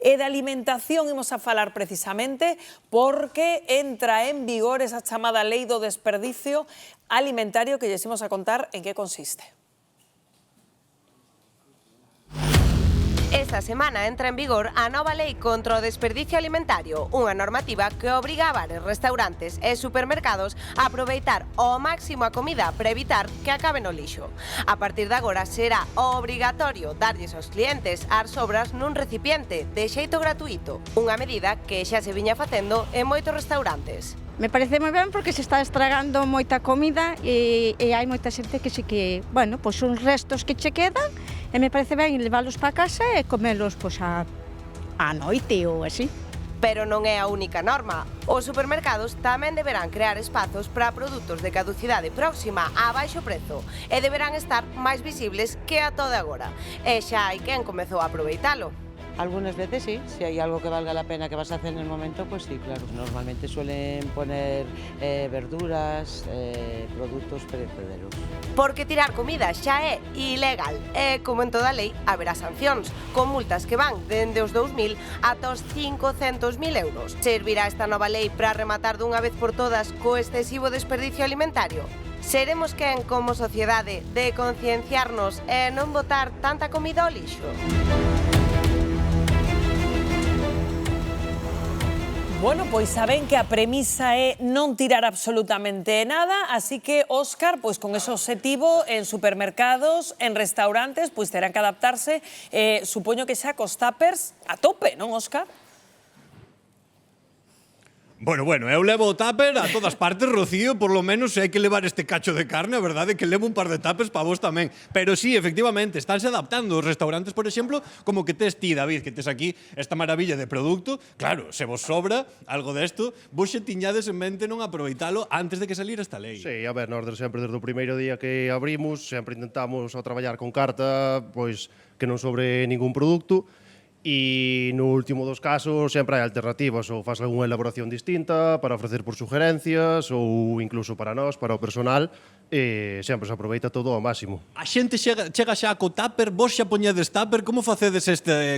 E de alimentación imos a falar precisamente porque entra en vigor esa chamada lei do desperdicio alimentario que lles imos a contar en que consiste. Esta semana entra en vigor a nova lei contra o desperdicio alimentario, unha normativa que obriga a bares, restaurantes e supermercados a aproveitar ao máximo a comida para evitar que acabe no lixo. A partir de agora será obrigatorio darlles aos clientes as sobras nun recipiente de xeito gratuito, unha medida que xa se viña facendo en moitos restaurantes. Me parece moi ben porque se está estragando moita comida e hai moita xente que sí que, bueno, pois son restos que che quedan e me parece ben leválos para casa e comelos pois a noite ou así. Pero non é a única norma. Os supermercados tamén deberán crear espazos para produtos de caducidade próxima a baixo prezo e deberán estar máis visibles que a toda agora. E xa hai quen comezou a aproveitalo. Algunas veces sí, si hay algo que valga la pena que vas a hacer en el momento, pues sí, claro. Normalmente suelen poner verduras, productos perecederos. Porque tirar comida xa é ilegal e, como en toda lei, haberá sancións, con multas que van dende os 2.000 ata os 500.000 euros. Servirá esta nova lei para rematar dunha vez por todas co excesivo desperdicio alimentario? Seremos quen, como sociedade, de concienciarnos e non botar tanta comida ao lixo? Bueno, pois saben que a premisa é non tirar absolutamente nada, así que, Óscar, pois con ese obxectivo en supermercados, en restaurantes, pois terán que adaptarse, supoño que xa cos tuppers a tope, non, Óscar? Bueno, eu levo o tupper a todas partes, Rocío, por lo menos se hai que levar este cacho de carne, a verdade é que levo un par de tuppers para vos tamén. Pero sí, efectivamente, estánse adaptando os restaurantes, por exemplo, como que tes ti, David, que tes aquí esta maravilla de produto. Claro, se vos sobra algo desto, vos xe tiñades en mente non aproveitalo antes de que salir esta lei. Sí, a ver, nós sempre desde o primeiro día que abrimos, sempre intentamos a traballar con carta, pois que non sobre ningún produto. E no último dos casos sempre hai alternativas, ou faz algunha elaboración distinta para ofrecer por sugerencias ou incluso para nós, para o personal, e sempre se aproveita todo ao máximo. A xente chega xa co tupper, vos xa poñedes tupper, como facedes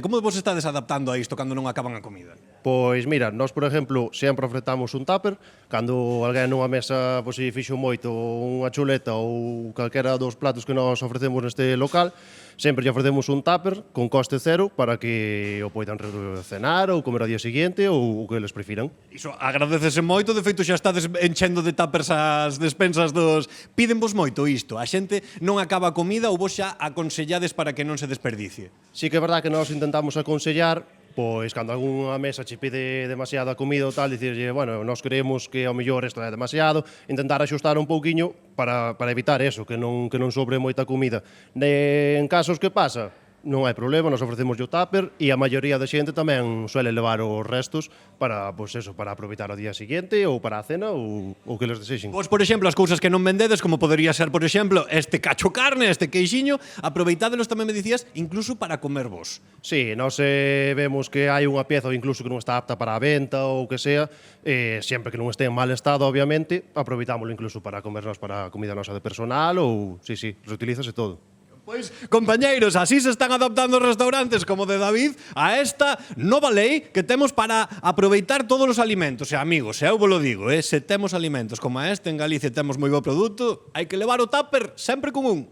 como vos estades adaptando a isto cando non acaban a comida? Pois mira, nós por exemplo sempre ofertamos un tupper, cando alguén nunha mesa pois, fixo moito unha chuleta ou calquera dos platos que nós ofrecemos neste local, sempre lle ofrecemos un tupper con coste cero para que o poidan cenar ou comer ao día seguinte ou o que eles prefiran. Iso agradecese moito, de feito xa estades enchendo de tuppers as despensas dos... Pídenvos moito isto, a xente non acaba a comida ou vos xa aconsellades para que non se desperdicie? Sí que é verdad que nós intentamos aconsellar, pois cando algunha mesa che pide demasiada comida ou tal, dicirlle, bueno, nós creemos que ao mellor isto é demasiado, intentar axustar un pouquiño para evitar eso, que non sobre moita comida. En casos que pasa, non hai problema, nos ofrecemos o tupper e a maioría da xente tamén suele levar os restos para, pois eso, para aproveitar o día seguinte ou para a cena ou que les desexen. Vos, por exemplo, as cousas que non vendedes, como podería ser, por exemplo, este cacho carne, este queixiño, aproveitádelos tamén me dicías, incluso para comer vos. Sí, nós vemos que hai unha pieza ou incluso que non está apta para a venta ou que sea, sempre que non este en mal estado, obviamente, aproveitámoslo incluso para comernos para a comida nosa de personal ou, sí, reutilízase todo. Pois, compañeiros, así se están adaptando os restaurantes como de David a esta nova lei que temos para aproveitar todos os alimentos. E, amigos, eu vos lo digo, se temos alimentos como este, en Galicia temos moi bo produto, hai que levar o tupper sempre con un.